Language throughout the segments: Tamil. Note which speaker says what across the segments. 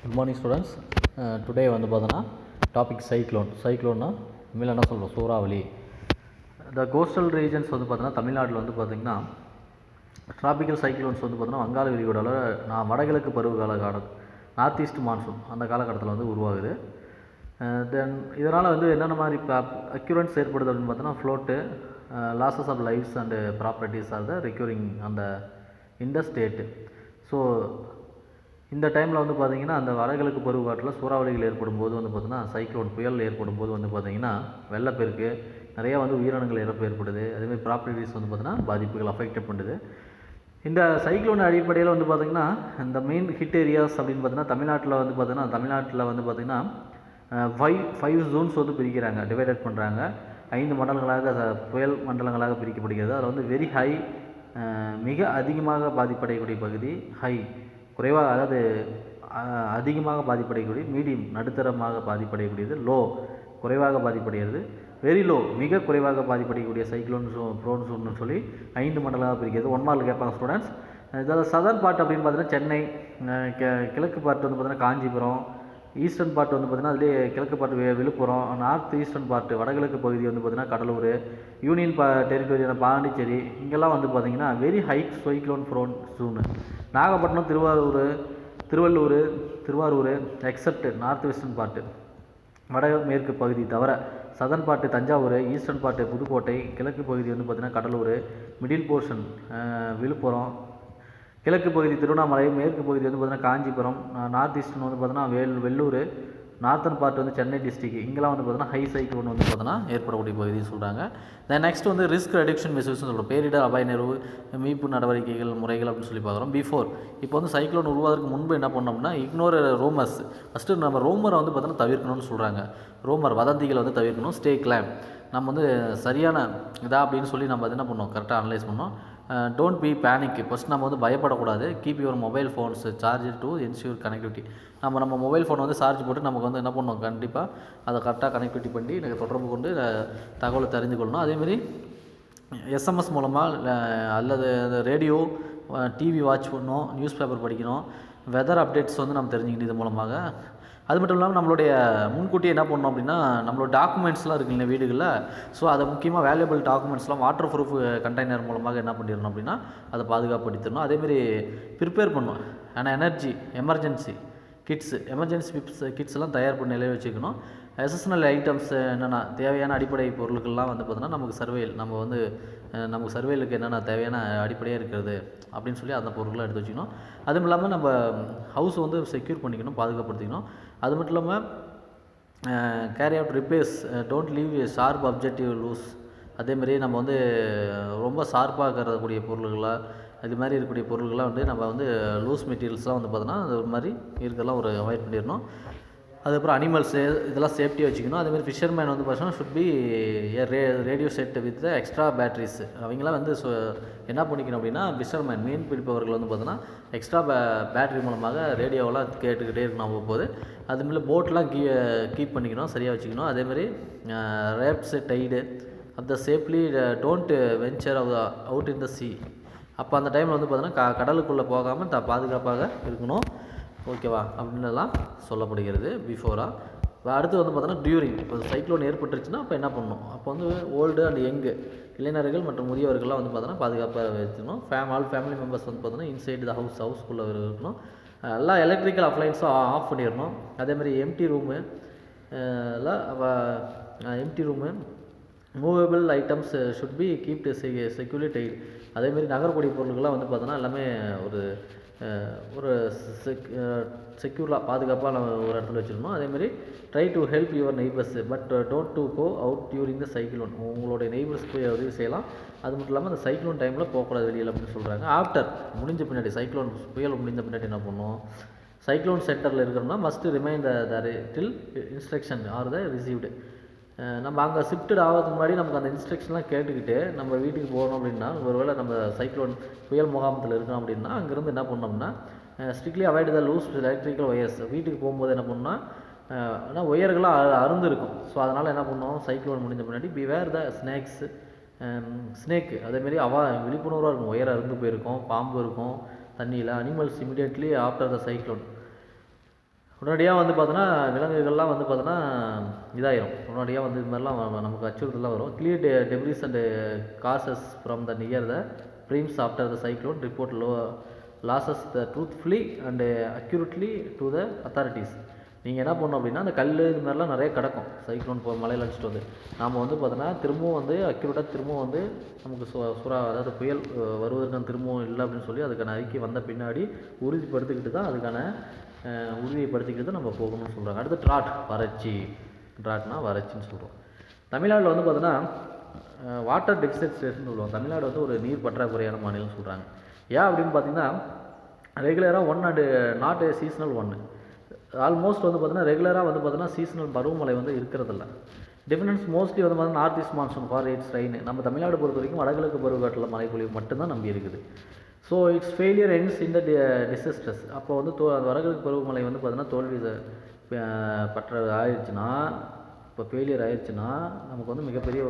Speaker 1: Good morning students. டுடே வந்து பார்த்தோன்னா டாபிக் சைக்ளோன்னா தமிழில் என்ன சொல்கிறோம், சூறாவளி. இந்த கோஸ்டல் ரீஜன்ஸ் வந்து பார்த்தோன்னா தமிழ்நாட்டில் வந்து பார்த்திங்கன்னா ட்ராபிக்கல் சைக்ளோன்ஸ் வந்து பார்த்தோன்னா வங்காள விரிகுடாவில் வடகிழக்கு பருவகால காலம், நார்த் ஈஸ்ட் மான்சூன் அந்த காலகட்டத்தில் வந்து உருவாகுது. தென் இதனால் வந்து என்னென்ன மாதிரி அக்யூரன்ஸ் ஏற்படுது அப்படின்னு பார்த்தோன்னா flood, losses of lives and properties are the recurring அந்த இந்த ஸ்டேட்டு. ஸோ இந்த டைமில் வந்து பார்த்திங்கன்னா அந்த வடகிழக்கு பருவக்காட்டில் சூறாவளிகள் ஏற்படும் போது வந்து பார்த்திங்கன்னா சைக்ளோன் புயல் ஏற்படும் போது வந்து பார்த்திங்கன்னா வெள்ளப்பெருக்கு நிறையா வந்து உயிரினங்கள் இறப்பு ஏற்படுது. அதேமாதிரி ப்ராப்பர்ட்டிஸ் வந்து பார்த்திங்கன்னா பாதிப்புகள் அஃபெக்ட் பண்ணுது. இந்த சைக்ளோன் அடிப்படையில் வந்து பார்த்திங்கன்னா இந்த மெயின் ஹிட் ஏரியாஸ் அப்படின்னு பார்த்தீங்கன்னா தமிழ்நாட்டில் வந்து பார்த்திங்கன்னா ஃபைவ் ஜோன்ஸ் வந்து பிரிக்கிறாங்க, டிவைடட் பண்ணுறாங்க. 5 மண்டலங்களாக புயல் மண்டலங்களாக பிரிக்கப்படுகிறது. அதில் வந்து வெரி ஹை மிக அதிகமாக பாதிப்படையக்கூடிய பகுதி, ஹை குறைவாக அதாவது அதிகமாக பாதிப்படையக்கூடிய, மீடியம் நடுத்தரமாக பாதிப்படையக்கூடியது, லோ குறைவாக பாதிப்படைகிறது, வெரி லோ மிக குறைவாக பாதிப்படையக்கூடிய சைக்ளோன் ப்ரோன் ஜோன்னு சொல்லி 5 மண்டலமாக பிரிக்கிறது. 1 மார்க் கேட்பாங்க ஸ்டூடெண்ட்ஸ். இதில் சதர்ன் பார்ட் அப்படின்னு பார்த்தீங்கன்னா சென்னை, கிழக்கு பார்ட் வந்து பார்த்தீங்கன்னா காஞ்சிபுரம், ஈஸ்டர்ன் பார்ட் வந்து பார்த்திங்கன்னா அதிலே கிழக்கு part Villupuram, north eastern part வடகிழக்கு பகுதி வந்து பார்த்திங்கன்னா கடலூர், யூனியன் டெரிட்டரியான பாண்டிச்சேரி, இங்கெல்லாம் வந்து பார்த்திங்கன்னா very high cyclone prone zone. Nagapattinam, Thiruvarur except north western part, வடமேற்கு பகுதி தவிர southern part Thanjavur, eastern part Pudukkottai, கிழக்கு பகுதி வந்து பார்த்திங்கன்னா கடலூர், மிடில் போர்ஷன் விழுப்புரம், கிழக்கு பகுதி திருவண்ணாமலை, மேற்கு பகுதி வந்து பார்த்திங்கன்னா காஞ்சிபுரம், நார்த் ஈஸ்டர்ன் வந்து பார்த்திங்கன்னா வெள்ளூர், நார்த்தன் பார்ட் வந்து சென்னை டிஸ்ட்ரிக்ட், இங்கெல்லாம் வந்து பார்த்திங்கன்னா ஹை சைக்ளோன் வந்து பார்த்திங்கன்னா ஏற்படக்கூடிய பகுதின்னு சொல்கிறாங்க. தென் நெக்ஸ்ட் வந்து ரிஸ்க் ரெடக்ஷன் மெஷர்ஸ்னு சொல்கிறோம். பேரிடர் அபாய நிறுவு மீட்பு நடவடிக்கைகள் முறைகள் அப்படின்னு சொல்லி பார்க்குறோம். பிஃபோர் இப்போ வந்து சைக்ளோன் உருவாதற்கு முன்பு என்ன பண்ணோம்னா இக்னோர் ரூமர்ஸ். ஃபஸ்ட்டு நம்ம ரூமரை வந்து பார்த்தோன்னா தவிர்க்கணும்னு சொல்கிறாங்க. ரூமர் வதந்திகளை வந்து தவிர்க்கணும். ஸ்டே கிளாம் நம்ம வந்து சரியான அப்படின்னு சொல்லி நம்ம அது என்ன பண்ணோம், கரெக்டாக அனலைஸ் பண்ணோம். Don't be panic. ஃபஸ்ட் நம்ம வந்து பயப்படக்கூடாது. Keep your mobile phones charge to ensure connectivity. நம்ம மொபைல் ஃபோன் வந்து சார்ஜ் போட்டு நமக்கு வந்து என்ன பண்ணணும், கண்டிப்பாக அதை கரெக்டாக கனெக்டிவிட்டி பண்ணி எனக்கு தொடர்பு கொண்டு தகவலை தெரிந்து கொள்ளணும். அதேமாதிரி எஸ்எம்எஸ் மூலமாக அல்லது ரேடியோ, டிவி வாட்ச் பண்ணணும், நியூஸ் பேப்பர் படிக்கணும், வெதர் அப்டேட்ஸ் வந்து நம்ம தெரிஞ்சுக்கணும் இது மூலமாக. அது மட்டும் இல்லாமல் நம்மளுடைய முன்கூட்டியே என்ன பண்ணணும் அப்படின்னா நம்மளோட டாக்குமெண்ட்ஸ்லாம் இருக்குல்ல வீடுகளில், ஸோ அதை முக்கியமாக வேல்யூபிள் டாக்குமெண்ட்ஸ்லாம் வாட்டர் ப்ரூஃப் கண்டெய்னர் மூலமாக என்ன பண்ணிடணும் அப்படின்னா அதை பாதுகாப்படுத்திடணும். அதேமாதிரி ப்ரிப்பேர் பண்ணணும். ஆனால் எமர்ஜென்சி கிட்ஸ்லாம் தயார் பண்ணி நிலைய வச்சுக்கணும். எசனல் ஐட்டம்ஸ் என்னென்னா தேவையான அடிப்படை பொருட்கள்லாம் வந்து பார்த்தோன்னா நமக்கு சர்வேலுக்கு என்னென்ன தேவையான அடிப்படையாக இருக்கிறது அப்படின்னு சொல்லி அந்த பொருட்கள்லாம் எடுத்து வச்சுக்கணும். அதுவும் இல்லாமல் நம்ம ஹவுஸ் வந்து செக்யூர் பண்ணிக்கணும், பாதுகாப்படுத்திக்கணும். அது மட்டும் இல்லாமல் carry out repairs, don't leave sharp objective loose. அதேமாதிரி நம்ம வந்து ரொம்ப ஷார்ப்பாக கருதக்கூடிய பொருள்களாக இது மாதிரி இருக்கக்கூடிய பொருள்கள்லாம் வந்து நம்ம வந்து லூஸ் மெட்டீரியல்ஸ்லாம் வந்து பார்த்தோன்னா அது ஒரு மாதிரி இருக்கிறதெல்லாம் ஒரு அவாய்ட் பண்ணிடணும். அதுக்கப்புறம் அனிமல்ஸு இதெல்லாம் சேஃப்டியாக வச்சுக்கணும். அதேமாதிரி ஃபிஷர்மேன் வந்து பார்த்தோன்னா should be radio set with extra batteries. அவங்களாம் வந்து என்ன பண்ணிக்கணும் அப்படின்னா ஃபிஷர்மேன் மீன் பிடிப்பவர்கள் வந்து பார்த்தோன்னா எக்ஸ்ட்ரா பேட்ரி மூலமாக ரேடியோவெல்லாம் கேட்டுக்கிட்டே இருக்கணும் அவ்வப்போது. அதுமாதிரி போட்லாம் கீப் பண்ணிக்கணும், சரியாக வச்சுக்கணும். அதேமாதிரி ரேப்ஸ் டைடு அந்த safely don't venture out in the C. அப்போ அந்த டைமில் வந்து பார்த்தோன்னா கடலுக்குள்ளே போகாமல் பாதுகாப்பாக இருக்கணும். ஓகேவா அப்படின்னுலாம் சொல்லப்படுகிறது பிஃபோராக. அடுத்து வந்து பார்த்தோன்னா டியூரிங். இப்போ சைக்ளோன் ஏற்பட்டுருச்சுன்னா அப்போ என்ன பண்ணணும், அப்போ வந்து ஓல்டு அண்ட் யங்கு இளைஞர்கள் மற்றும் முதியவர்கள்லாம் வந்து பார்த்தோன்னா பாதுகாப்பாக வச்சுக்கணும். ஆல் ஃபேமிலி மெம்பர்ஸ் வந்து பார்த்தோன்னா இன்சைடு த ஹவுஸ்க்குள்ளே இருக்கணும். எல்லா எலக்ட்ரிக்கல் அப்ளைன்ஸும் ஆஃப் பண்ணிடணும். அதேமாதிரி empty room movable items should be kept securely tight. அதேமாதிரி நகரக்கூடிய பொருட்கள்லாம் வந்து பார்த்தோன்னா எல்லாமே ஒரு செக்யூராக பாதுகாப்பாக நம்ம ஒரு இடத்துல வச்சுருக்கணும். அதேமாதிரி try to help your neighbours but don't to go out during the cyclone. உங்களுடைய நெய்பர்ஸ் போய் உதவி செய்யலாம். அது மட்டும் இல்லாமல் அந்த சைக்ளோன் டைமில் போகக்கூடாது வெளியில் அப்படின்னு சொல்கிறாங்க. ஆஃப்டர் முடிஞ்ச பின்னாடி சைக்ளோன் புயல் முடிஞ்ச பின்னாடி என்ன பண்ணணும், சைக்ளோன் சென்டரில் இருக்கிறோம்னா must remind till instruction are the received. நம்ம அங்கே ஷிஃப்டட் ஆகிறதுக்கு முன்னாடி நமக்கு அந்த இன்ஸ்ட்ரக்ஷன்லாம் கேட்டுக்கிட்டு நம்ம வீட்டுக்கு போகணும் அப்படின்னா, ஒருவேளை நம்ம சைக்ளோன் புயல் முகாமத்தில் இருக்கோம் அப்படின்னா அங்கேருந்து என்ன பண்ணோம்னா strictly avoid the loose electrical wires. வீட்டுக்கு போகும்போது என்ன பண்ணோம்னா ஆனால் ஒயர்கள்லாம் அருந்து இருக்கும். ஸோ அதனால் என்ன பண்ணோம், சைக்ளோன் முடிஞ்ச முன்னாடி பிவேர் த ஸ்னேக்கு அதேமாரி விழிப்புணர்வாக இருக்கும். ஒயர் அருந்து போயிருக்கும், பாம்பு இருக்கும் தண்ணியில். Animals immediately after the cyclone உடனடியாக வந்து பார்த்தோன்னா விலங்குகள்லாம் வந்து பார்த்தோன்னா இதாயிரும். உடனடியாக வந்து இது மாதிரிலாம் நமக்கு அச்சுறுத்தலாம் வரும். Clear debris and causes from the near the premises after the cyclone report losses the truthfully and accurately to the authorities. நீங்கள் என்ன பண்ணணும் அப்படின்னா, அந்த கல் இது மாதிரிலாம் நிறைய கிடக்கும் சைக்ளோன் இப்போ மலையில் அடிச்சுட்டு வந்து நாம் வந்து பார்த்தோன்னா திரும்பவும் வந்து அக்யூரேட்டாக திரும்பவும் வந்து நமக்கு அதாவது புயல் வருவதற்கான திரும்பவும் இல்லை அப்படின்னு சொல்லி அதுக்கான அறிக்கை வந்த பின்னாடி உறுதிப்படுத்திக்கிட்டு தான் அதுக்கான உறுதிப்படுத்திக்கிட்டு நம்ம போகணும்னு சொல்கிறாங்க. அடுத்து வறட்சி. ட்ராட்னா வறட்சின்னு சொல்கிறோம். தமிழ்நாட்டில் வந்து பார்த்தோன்னா வாட்டர் டெபிசிட் ஸ்டேட்னு சொல்லுவோம். தமிழ்நாடு வந்து ஒரு நீர் பற்றாக்குறையான மாநிலம்னு சொல்கிறாங்க. ஏன் அப்படின்னு பார்த்தீங்கன்னா, ரெகுலராக ஒன் அண்டு நாட் சீசனல் ஒன்று. ஆல்மோஸ்ட் வந்து பார்த்தீங்கன்னா ரெகுலராக வந்து பார்த்தீங்கன்னா சீசனல் பருவமழை வந்து இருக்கிறதில்ல. டிஃபரன்ஸ் மோஸ்ட்லி வந்து பார்த்தீங்கன்னா north east monsoon for its rain. நம்ம தமிழ்நாடு பொறுத்த வரைக்கும் வடகிழக்கு பருவக்காட்டில் மழைப்பொழிவு மட்டும்தான் நம்பி இருக்குது. ஸோ இட்ஸ் ஃபெயிலியர் எண்ட்ஸ் இன் த டிசஸ்டர்ஸ். அப்போ வந்து வடகிழக்கு பருவமழை வந்து பார்த்தீங்கன்னா தோல்வி ஆயிடுச்சுன்னா, இப்போ ஃபெயிலியர் ஆயிடுச்சுன்னா நமக்கு வந்து மிகப்பெரிய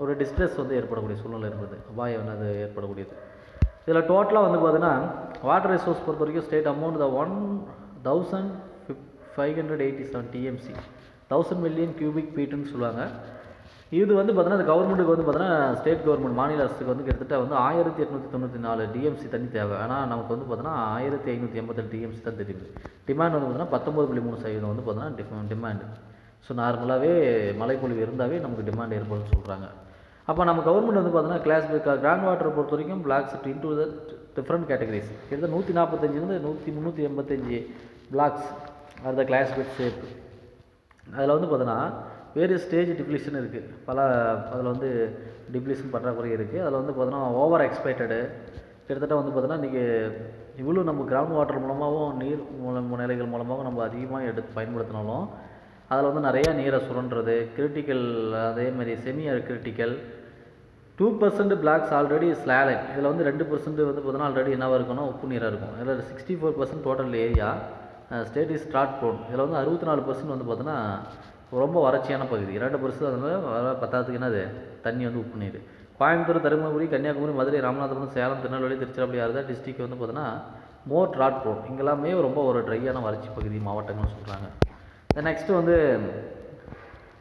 Speaker 1: ஒரு டிஸ்ட்ரெஸ் வந்து ஏற்படக்கூடிய சூழ்நிலை இருக்குது. அபாயம் வந்து அது ஏற்படக்கூடியது. இதில் டோட்டலாக வந்து பார்த்தீங்கன்னா வாட்டர் ரிசோர்ஸ் பொறுத்த வரைக்கும் state amount 1587 TMC 1000 million cubic ஃபீட்டுன்னு சொல்லுவாங்க. இது வந்து பார்த்தீங்கன்னா அது கவர்மெண்ட்டுக்கு வந்து பார்த்தீங்கன்னா ஸ்டேட் கவர்மெண்ட் மாநில அரசுக்கு வந்து கிட்டத்தட்ட வந்து 1894 டிஎம்சி தண்ணி தேவை. ஆனால் நமக்கு வந்து பார்த்தீங்கன்னா 1587 டிஎம்சி தான் தெரியுது. டிமாண்ட் வந்து பார்த்தீங்கன்னா 19.3% வந்து பார்த்தீங்கன்னா டிமாண்டு. ஸோ நார்மலாகவே மழைப்பொழிவு இருந்தாவே நமக்கு டிமாண்ட் ஏற்படும்னு சொல்கிறாங்க. அப்போ நம்ம கவர்மெண்ட் வந்து பார்த்தீங்கன்னா கிராண்ட் வாட்டரை பொறுத்த வரைக்கும் blocks into the different categories. கிட்டத்தட்ட 145 385 blocks are the classified shape. அதில் வந்து பார்த்தீங்கன்னா வேறு ஸ்டேஜ் டிப்ளீஷன் இருக்குது. அதில் வந்து டிப்ளீஷன் பற்றாக்குறை இருக்குது. அதில் வந்து பார்த்தீங்கன்னா ஓவர் எக்ஸ்பெக்டடு கிட்டத்தட்ட வந்து பார்த்தீங்கன்னா இன்றைக்கி இவ்வளோ நம்ம கிரவுண்ட் வாட்டர் மூலமாகவும் நீர் நிலைகள் மூலமாகவும் நம்ம அதிகமாக எடுத்து பயன்படுத்தினாலும் அதில் வந்து நிறையா நீரை சுரண்டுறது கிரிட்டிக்கல், அதேமாதிரி semi critical. 2% blocks already saline. இதில் வந்து 2% வந்து பார்த்தீங்கன்னா ஆல்ரெடி என்னவாக இருக்குன்னா உப்பு நீராக இருக்கும். இதில் 64% total area state is drought prone. இதில் வந்து 64% வந்து பார்த்தீங்கன்னா ரொம்ப வறட்சியான பகுதி. 2% அதனால் பத்தாவதுக்கு என்னது தண்ணி வந்து உப்பு நீர். கோயம்புத்தூர், தருமபுரி, கன்னியாகுமரி, மதுரை, ராமநாதபுரம், சேலம், திருநெல்வேலி, திருச்சிராப்பள்ளி ஆறு டிஸ்ட்ரிக்ட் வந்து பார்த்தீங்கன்னா மோர் ட்ராட் ப்ரோன். இங்கெல்லாமே ரொம்ப ஒரு ட்ரையான வறட்சி பகுதி மாவட்டங்கள்னு சொல்கிறாங்க. நெக்ஸ்ட்டு வந்து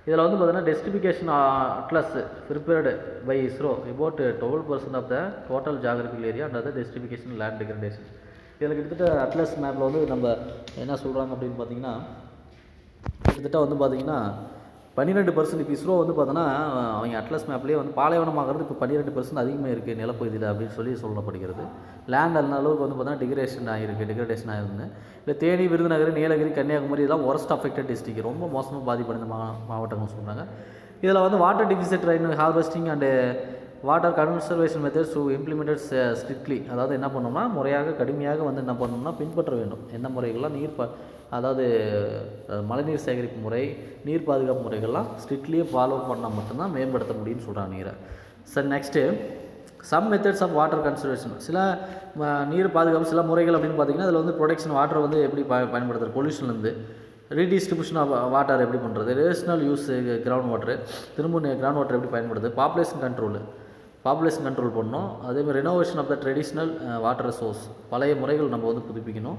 Speaker 1: இதில் வந்து பார்த்தீங்கன்னா desertification atlas prepared by ISRO about 12% of the total geographical area and desertification land degradation. இதில் கிட்டத்தட்ட அட்லஸ் மேப்பில் வந்து நம்ம என்ன சொல்கிறாங்க அப்படின்னு பார்த்தீங்கன்னா, கிட்டத்தட்ட வந்து பார்த்தீங்கன்னா 12%. இப்போ இஸ்ரோ வந்து பார்த்தோன்னா அவங்க அட்லஸ் மேப்லேயே வந்து பாலைவனமாகிறது இப்போ 12% அதிகமாக இருக்குது நிலப்பகுதியில் அப்படின்னு சொல்லப்படுகிறது. லேண்ட் அந்த அளவுக்கு வந்து பார்த்தீங்கன்னா டிகிரேஷன் ஆகிருந்து. இல்லை தேனி, விருதுநகர், நீலகிரி, கன்னியாகுமரி இதெல்லாம் ஒர்ஸ்ட் அஃபெக்டட் டிஸ்ட்ரிக்ட், ரொம்ப மோசமாக பாதிப்படைந்த மாவட்டங்கள் சொல்கிறாங்க. இதில் வந்து water deficit rain harvesting and water conservation methods to implemented strictly. அதாவது என்ன பண்ணோம்னா முறையாக கடுமையாக வந்து என்ன பண்ணணும்னா பின்பற்ற வேண்டும். என்ன முறைகள்லாம் அதாவது மழைநீர் சேகரிப்பு முறை, நீர் பாதுகாப்பு முறைகள்லாம் ஸ்ட்ரிக்ட்லியே ஃபாலோ பண்ணால் மட்டும்தான் மேம்படுத்த முடியும்னு சொல்கிறாங்க நீரை. சரி, next some methods of water conservation. சில நீர் பாதுகாப்பு சில முறைகள் அப்படின்னு பார்த்தீங்கன்னா அதில் வந்து ப்ரொடெக்ஷன் வாட்டர் வந்து எப்படி பயன்படுத்துறது, பொல்யூஷன்லேருந்து ரீடிஸ்ட்ரிபியூஷன் ஆஃப் வாட்டர் எப்படி பண்ணுறது, ரேஷனல் யூஸ் கிரவுண்ட் வாட்டரு, திரும்ப கிரவுண்ட் வாட்டர் எப்படி பயன்படுது, பாப்புலேஷன் கண்ட்ரோல் பண்ணணும். அதேமாதிரி renovation of the traditional water source, பழைய முறைகள் நம்ம வந்து புதுப்பிக்கணும்.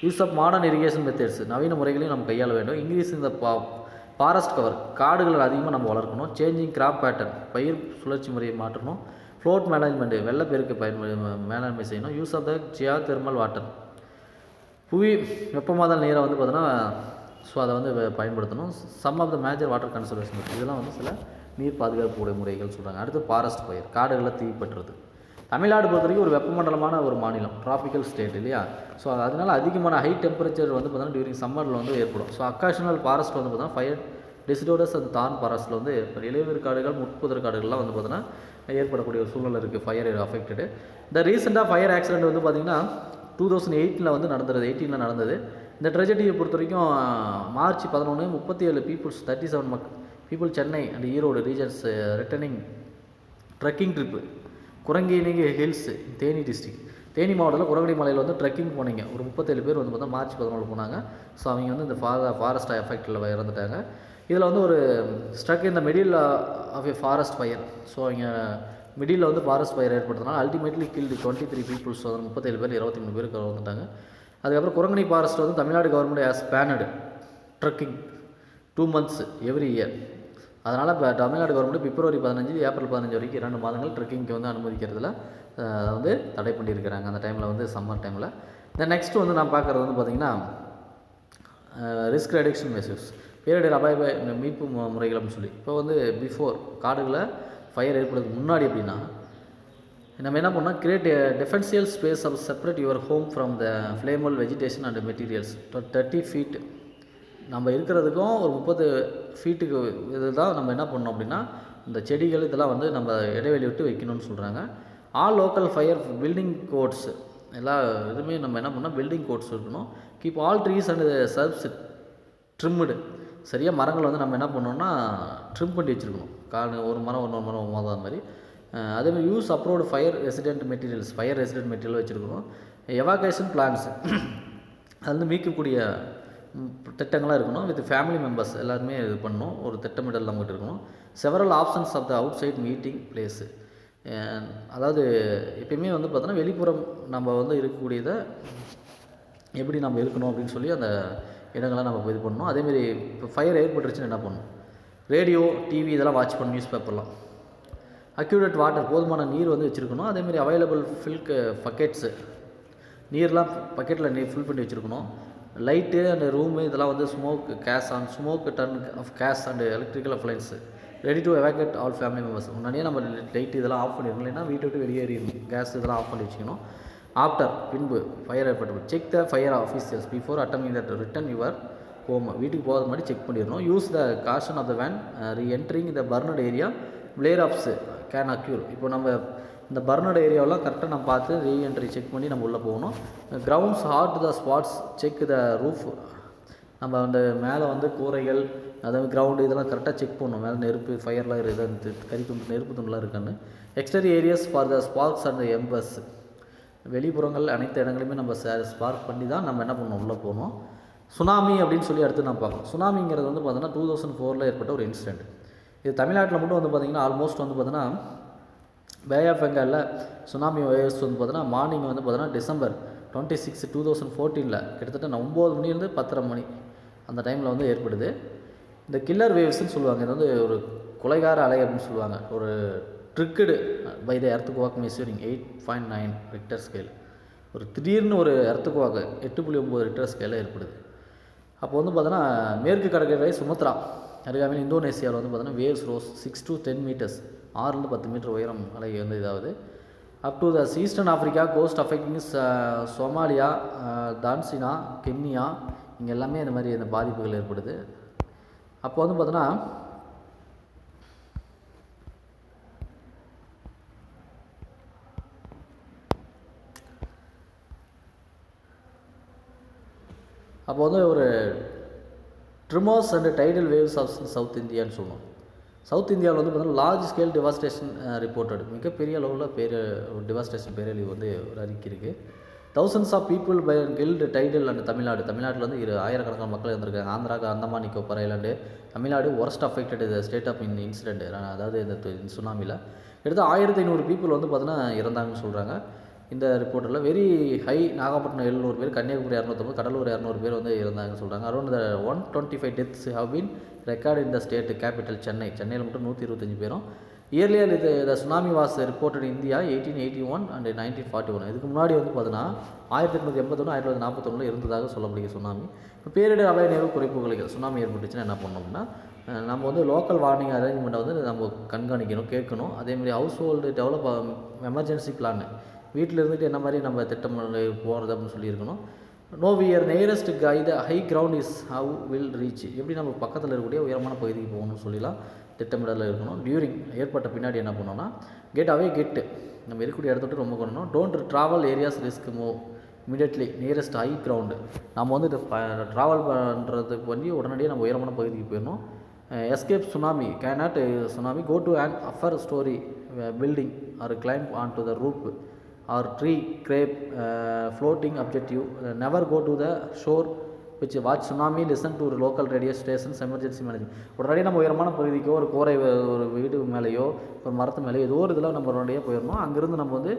Speaker 1: Use of modern irrigation methods, நவீன முறைகளையும் நம்ம கையாள வேண்டும். இன்க்ரீஸ் இந்த ஃபாரஸ்ட் கவர், காடுகள் அதிகமாக நம்ம வளர்க்கணும். சேஞ்சிங் கிராப் பேட்டர்ன், பயிர் சுழற்சி முறையை மாற்றணும். ஃப்ளோட் மேனேஜ்மெண்ட்டு, வெள்ளப்பெருக்கு மேலாண்மை செய்யணும். Use of the geothermal water, புவி வெப்பமாதல் நீரை வந்து பார்த்தோன்னா அதை வந்து பயன்படுத்தணும். Some of the major water conservation, இதெல்லாம் வந்து சில நீர் பாதுகாப்பு முறைகள் சொல்கிறாங்க. அடுத்து ஃபாரஸ்ட் ஃபயர், காடுகளில் தீப்பற்றுறது. தமிழ்நாடு பொறுத்த வரைக்கும் ஒரு வெப்பமண்டலமான ஒரு மாநிலம், ட்ராபிக்கல் ஸ்டேட் இல்லையா. ஸோ அதனால் அதிகமான ஹை டெம்பரேச்சர் வந்து பார்த்தீங்கன்னா டியூரிங் சம்மரில் வந்து ஏற்படும். ஸோ அக்காஷனல் ஃபாரஸ்ட் வந்து பார்த்தீங்கன்னா ஃபயர் டெசிடோடஸ் அந்த தான் ஃபாரஸ்ட்டில் வந்து இலையுதிர் காடுகள், முட்புதர் காடுகள்லாம் வந்து பார்த்தீங்கன்னா ஏற்படக்கூடிய ஒரு சூழ்நிலை இருக்குது, ஃபயர் அஃபெக்டடு. இந்த ரீசெண்டாக ஃபயர் ஆக்சிடென்ட் வந்து பார்த்திங்கன்னா 2018 வந்து நடந்தது. இந்த ட்ரெஜடியை பொறுத்த வரைக்கும் March 11 37 peoples 37 people Chennai and Erode regions returning trekking trip குரங்கேணிகை ஹில்ஸ், தேனி டிஸ்ட்ரிக்ட். தேனி மாவட்டத்தில் குரங்கணி மலையில் வந்து ட்ரெக்கிங் போனீங்க ஒரு 37 பேர் வந்து பார்த்தா மார்ச் 11 போனாங்க. ஸோ அவங்க வந்து இந்த ஃபாரஸ்ட் எஃபெக்டில் இறந்துட்டாங்க. இதில் வந்து ஒரு ஸ்ட்ரக் இந்த middle of a forest fire. So அவங்க மிடில் வந்து ஃபாரஸ்ட் ஃபயர் ஏற்படுத்தினால அல்டிமேட்லி கில்டு 23 பீப்புள்ஸ், 37 பேர் 23 பேருக்கு வந்துட்டாங்க. அதுக்கப்புறம் குரங்கணி ஃபாரஸ்ட் வந்து Tamil Nadu government has banned trekking 2 months every year. அதனால் இப்போ தமிழ்நாடு கவர்மெண்ட் பிப்ரவரி 15 ஏப்ரல் 15 வரைக்கும் 2 மாதங்கள் ட்ரெக்கிங்க்கு வந்து அனுமதிக்கிறதுல அதை வந்து தடை பண்ணியிருக்கிறாங்க அந்த டைமில் வந்து சம்மர் டைமில். தென் நெக்ஸ்ட்டு வந்து நான் பார்க்குறது வந்து பார்த்திங்கன்னா ரிஸ்க் ரெடக்ஷன் மெஷர்ஸ், பேரிடர் அபாய மீட்பு முறைகள் அப்படின்னு சொல்லி. இப்போ வந்து பிஃபோர் காடுகளை ஃபயர் ஏற்படுறதுக்கு முன்னாடி அப்படின்னா நம்ம என்ன பண்ணோம், create differential space of separate your home from the flammable vegetation and materials 30 feet. நம்ம இருக்கிறதுக்கும் ஒரு 30 ஃபீட்டுக்கு இதுதான் நம்ம என்ன பண்ணோம் அப்படின்னா இந்த செடிகள் இதெல்லாம் வந்து நம்ம இடைவெளி விட்டு வைக்கணும்னு சொல்கிறாங்க. All local fire building codes எல்லா இதுவுமே நம்ம என்ன பண்ணோம், பில்டிங் கோட்ஸ் இருக்கணும். Keep all trees and shrubs trimmed. சரியாக மரங்கள் வந்து நம்ம என்ன பண்ணோம்னா ட்ரிம் பண்ணி வச்சுருக்கணும். ஒரு மரம் இன்னொரு மரம் அது மாதிரி. அதேமாதிரி use abroad fire resident materials, fire resident material வச்சுருக்கணும். எவாகேஷன் பிளான்ஸ் அது வந்து மீட்கக்கூடிய திட்டங்களாக இருக்கணும். வித் ஃபேமிலி மெம்பர்ஸ் எல்லாருமே இது பண்ணணும். ஒரு திட்டமிடல் நம்மகிட்ட இருக்கணும். Several options of the outside meeting place, அதாவது எப்பயுமே வந்து பார்த்தோன்னா வெளிப்புறம் நம்ம வந்து இருக்கக்கூடியதை எப்படி நம்ம இருக்கணும் அப்படின்னு சொல்லி அந்த இடங்களை நம்ம இது பண்ணணும். அதேமாரி இப்போ ஃபயர் ஏற்பட்டுருச்சுன்னு என்ன பண்ணணும், ரேடியோ டிவி இதெல்லாம் வாட்ச் பண்ணணும், நியூஸ் பேப்பர்லாம். அக்யூரேட் வாட்டர், போதுமான நீர் வந்து வச்சுருக்கணும். அதேமாதிரி அவைலபிள் ஃபில்க் பக்கெட்ஸு, நீர்லாம் பக்கெட்டில் நீர் ஃபில் பண்ணி வச்சுருக்கணும். லைட்டு அண்ட் ரூமு இதெல்லாம் வந்து smoke turn off gas and electrical appliances ready to evacuate all family members. முன்னாடியே நம்ம லைட் இதெல்லாம் ஆஃப் பண்ணிடணும், இல்லைன்னா வீட்டை விட்டு வெளியேறிடணும். கேஸ் இதெல்லாம் ஆஃப் பண்ணி வச்சுக்கணும். ஆஃப்டர் பின்பு ஃபயர் ஏற்பட்டு check the fire officers before அட்டமிங் தட் ரிட்டன் யுவர் ஹோம். வீட்டுக்கு போகிறது மாதிரி செக் பண்ணிடணும். Use the caution of the when re-entering the burned area flare ups can occur. இப்போ நம்ம இந்த பர்னட் ஏரியாவெலாம் கரெக்டாக நம்ம பார்த்து ரீஎன்ட்ரி செக் பண்ணி நம்ம உள்ளே போகணும். Grounds hard the spots check the roof. நம்ம அந்த மேலே வந்து கூரைகள் அதாவது கிரவுண்டு இதெல்லாம் கரெக்டாக செக் பண்ணணும். மேலே நெருப்பு ஃபயர்லாம் இருக்குது, நெருப்பு துண்டுலாம் இருக்கான்னு. Exterior areas for the sparks and embers, வெளிப்புறங்கள் அனைத்து இடங்களையுமே நம்ம ஸ்பார்க் பண்ணி தான் நம்ம என்ன பண்ணணும், உள்ளே போகணும். சுனாமி அப்படின்னு சொல்லி அடுத்து நம்ம பார்க்கணும். சுனாமிங்கிறது வந்து பார்த்தோன்னா 2004 ஏற்பட்ட ஒரு இன்சிடென்ட். இது தமிழ்நாட்டில் மட்டும் வந்து பார்த்திங்கன்னா ஆல்மோஸ்ட் வந்து பார்த்தோன்னா பே ஆஃப் பெங்காலில் சுனாமி வேவ்ஸ் வந்து பார்த்தோன்னா மார்னிங் வந்து பார்த்தோன்னா December 26, 2014 கிட்டத்தட்ட 9 மணிலேருந்து 10:30 மணி அந்த டைமில் வந்து ஏற்படுது. இந்த கில்லர் வேவ்ஸ்ன்னு சொல்லுவாங்க. இது வந்து ஒரு கொலைகார அலை அப்படின்னு சொல்லுவாங்க. ஒரு triggered by the earthquake measuring 8.9 Richter scale. ஒரு திடீர்னு ஒரு எர்த்குவாக் 8.9 ரிக்டர் ஸ்கேலில் ஏற்படுது. அப்போ வந்து பார்த்தோன்னா மேற்கு கடற்கரை சுமத்ரா அருகாமையில் இந்தோனேசியாவில் வந்து பார்த்தோன்னா waves rose 6 to 10 meters, 6 to 10 metre உயரம் அலை வந்து இதாவது. Up to the eastern Africa coast affecting Somalia, Tanzania, Kenya இங்கே எல்லாமே இந்த மாதிரி இந்த பாதிப்புகள் ஏற்படுது. அப்போ வந்து பார்த்தோன்னா ஒரு tremors and tidal waves of south இந்தியான்னு சொல்லுவோம். சவுத் இந்தியாவில் வந்து பார்த்தீங்கன்னா லார்ஜ் ஸ்கேல் டிவாஸ்டேஷன் ரிப்போர்ட்டட், மிகப்பெரிய அளவில் டிவாஸ்டேஷன் பேரழிவு வந்து ஒரு அறிக்கை இருக்குது. Thousands of people by killed tidal and தமிழ்நாட்டில் வந்து ஆயிரக்கணக்கான மக்கள் இருந்திருக்காங்க. Andhra, Andaman Nicobar island, Tamil Nadu worst affected state of incident. அதாவது இந்த சுனாமியில் கிட்டத்தட்ட 1500 பீப்புள் வந்து பார்த்தீங்கன்னா இறந்தாங்கன்னு சொல்கிறாங்க. இந்த ரிப்போர்ட்டில் வெரி ஹை நாகப்பட்டினம் 700 பேர், கன்னியாகுமரி 250, கடலூர் 200 பேர் வந்து இருந்தாங்கன்னு சொல்கிறாங்க. Around 125 deaths have been record in the state capital சென்னையில் மட்டும் 125 பேரும். Earlier the tsunami was reported India 1881 and 1941. இதுக்கு முன்னாடி வந்து பார்த்தீங்கன்னா 1881, 1941 இருந்ததாக சொல்லப்படுகிற சுனாமி. இப்போ பேரிடர் அபாய நேர்வு குறைப்புகள் சுனாமி ஏற்பட்டுச்சுன்னா என்ன பண்ணோம்னா நம்ம வந்து லோக்கல் வார்னிங் அரேஞ்ச்மெண்ட்டை வந்து நம்ம கண்காணிக்கணும், கேட்கணும். அதேமாதிரி household develop emergency plan, வீட்டில் இருந்துட்டு என்ன மாதிரி நம்ம திட்டம் போகிறது அப்படின்னு சொல்லியிருக்கணும். Know where nearest guide high ground is how will reach, எப்படி நம்ம பக்கத்தில் இருக்கக்கூடிய உயரமான பகுதிக்கு போகணும்னு சொல்லலாம் திட்டமிடலில் இருக்கணும். டியூரிங் ஏற்பட்ட பின்னாடி என்ன பண்ணோன்னா கெட்டு நம்ம இருக்கக்கூடிய இடத்த விட்டு ரொம்ப பண்ணணும். Don't travel areas risk move immediately nearest high ground. நம்ம வந்து ட்ராவல் பண்ணுறதுக்கு பண்ணி உடனடியாக நம்ம உயரமான பகுதிக்கு போயிடணும். Escape tsunami cannot tsunami go to an upper storey building or climb on to the roof or tree crepe floating objective, never go to the shore which watch tsunami, listen to local radio stations, emergency management. உடனடியாக நம்ம உயரமான பகுதிக்கோ ஒரு கோரை ஒரு வீடு மேலேயோ ஒரு மரத்து மேலேயோ ஏதோ ஒரு இதில் நம்ம உடனடியாக போயிடணும். அங்கேருந்து நம்ம வந்து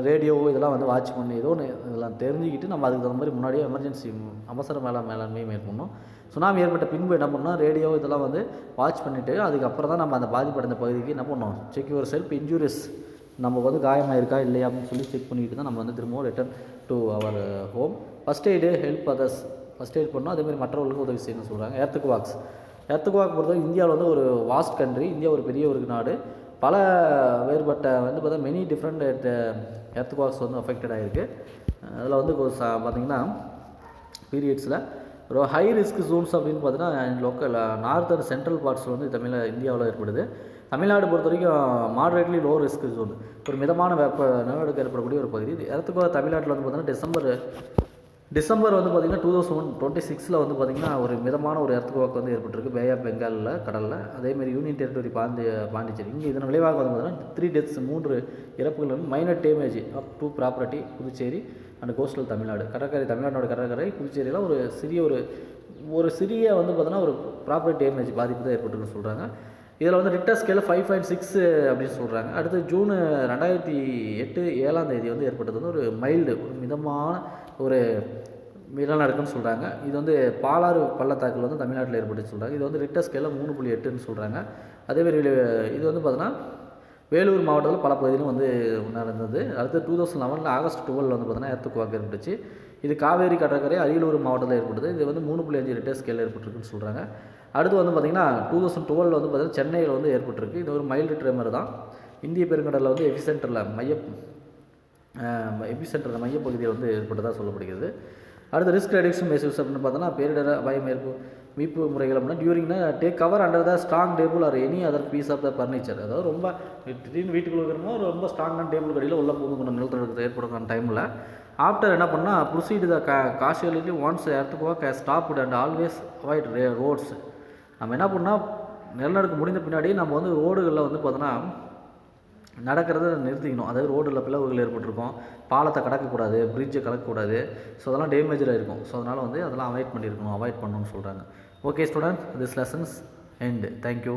Speaker 1: ரேடியோ இதெல்லாம் வந்து வாட்ச் பண்ணி ஏதோ ஒன்று இதெல்லாம் தெரிஞ்சுக்கிட்டு நம்ம அதுக்கு தகுந்த மாதிரி முன்னாடியே எமர்ஜென்சி அவசர மேலாண்மையை மேற்கொள்ளணும். சுனாமி ஏற்பட்ட பின்பு என்ன பண்ணணும், ரேடியோ இதெல்லாம் வந்து வாட்ச் பண்ணிவிட்டு அதுக்கப்புறம் தான் நம்ம அந்த பாதிப்படைந்த பகுதிக்கு என்ன பண்ணணும், செக் யுவர் செல்ஃப் இன்ஜூரியஸ், நம்ம வந்து காயமாக இருக்கா இல்லையா அப்படின்னு சொல்லி செக் பண்ணிக்கிட்டு தான் நம்ம வந்து திரும்பவும் return to our home. First aid help others, first aid பண்ணணும், அதேமாதிரி மற்றவர்களுக்கு உதவி செய்யணும்னு சொல்கிறாங்க. எர்த்துக்கு வாக் பொறுத்தவரை இந்தியாவில் வந்து ஒரு வாஸ்ட் கண்ட்ரி, இந்தியா ஒரு பெரிய ஒரு நாடு, பல வேறுபட்ட வந்து பார்த்தா மெனி டிஃப்ரெண்ட் எர்த்துக்கு வாக்ஸ் வந்து அஃபெக்டட் ஆகிருக்கு. அதில் வந்து பார்த்திங்கன்னா பீரியட்ஸில் ஒரு ஹை ரிஸ்க் ஜோன்ஸ் அப்படின்னு பார்த்தீங்கன்னா லோக்கல் நார்த் அண்ட் சென்ட்ரல் பார்ட்ஸில் வந்து இந்தியாவில் ஏற்படுது. தமிழ்நாடு பொறுத்த வரைக்கும் மாடரேட்லி லோ ரிஸ்க் ஜோன், ஒரு மிதமான நிலநடுக்கம் ஏற்படக்கூடிய ஒரு பகுதி. எர்த்துக்கு தமிழ்நாட்டில் வந்து பார்த்திங்கன்னா டிசம்பர் வந்து பார்த்திங்கன்னா 2026 வந்து பார்த்திங்கன்னா ஒரு மிதமான ஒரு எர்த்குவேக் வந்து ஏற்பட்டிருக்கு பே ஆஃப் பெங்காலில் கடலில். அதேமாதிரி யூனியன் டெரிட்டரி பாண்டிச்சேரி. இங்கே இதன் விளைவாக வந்து பார்த்திங்கன்னா 3 டெத்ஸ் 3 இறப்புகள் வந்து minor damage of 2 property Puducherry and coastal Tamil Nadu. தமிழ்நாட்டோட கடற்கரை புதுச்சேரியில் ஒரு சிறிய வந்து பார்த்திங்கன்னா ஒரு ப்ராப்பர்ட்டி டேமேஜ் பாதிப்பு தான் ஏற்பட்டுருக்குன்னு சொல்கிறாங்க. இதில் வந்து ரிக்டர் ஸ்கேலில் 5.6 அப்படின்னு சொல்கிறாங்க. அடுத்து ஜூன் 2007 வந்து ஏற்பட்டது வந்து ஒரு மைல்டு, ஒரு மிதமான ஒரு நிலநடுக்கம்னு சொல்கிறாங்க. இது வந்து பாலாறு பள்ளத்தாக்கில் வந்து தமிழ்நாட்டில் ஏற்பட்டு சொல்கிறாங்க. இது வந்து ரிக்டர் ஸ்கேலில் 3.8ன்னு சொல்கிறாங்க. அதேமாதிரி இது வந்து பார்த்தீங்கன்னா வேலூர் மாவட்டத்தில் பல பகுதியிலும் வந்து நடந்தது. அடுத்து 2011 ஆகஸ்ட் 12 வந்து பார்த்தீங்கன்னா எர்த்குவேக் ஏற்பட்டுச்சு. இது காவேரி கடற்கரை அரியலூர் மாவட்டத்தில் ஏற்பட்டது. இது வந்து 3.5 ரிக்டர் ஸ்கேலில் ஏற்பட்டிருக்குன்னு சொல்கிறாங்க. அடுத்து வந்து பார்த்திங்கன்னா 2012 வந்து பார்த்திங்கன்னா சென்னையில் வந்து ஏற்பட்டிருக்கு. இது ஒரு மைல்டு ட்ரெமர் தான். இந்திய பெருங்கடலில் வந்து எபிசென்டரில் மையப்பகுதியில் வந்து ஏற்பட்டதாக சொல்லப்படுகிறது. அடுத்து ரிஸ்க் ரெடியூக்ஷன் மெஷர்ஸ் அப்படின்னு பார்த்தோன்னா பேரிடர் அபாயம் மீட்பு முறைகள் அப்படின்னா டியூரிங்னா take cover under the strong table or any other piece of the furniture. அதாவது ரொம்ப திடீர்னு வீட்டுக்குள்ள இருக்கிறமோ ரொம்ப ஸ்ட்ராங்கான டேபிள் கடையில் உள்ள போது கொண்டு நிலத்தொடர்பு ஏற்படுற டைமில் ஆஃப்டர் என்ன பண்ணால் proceed the casualty once earthquake stopped and always avoid roads. நம்ம என்ன பண்ணால் நிலநடுக்கம் முடிந்த பின்னாடி நம்ம வந்து ரோடுகளில் வந்து பார்த்தோன்னா நடக்கிறத நிறுத்திக்கணும். அதாவது ரோடில் பிளவுகள் ஏற்பட்டிருக்கும், பாலத்தை கடக்கக்கூடாது, பிரிட்ஜை கடக்கக்கூடாது. ஸோ அதெல்லாம் டேமேஜாக இருக்கும். ஸோ அதனால் வந்து அதெல்லாம் அவாய்ட் பண்ணணும்னு சொல்கிறாங்க. Okay student, this lessons end. Thank you.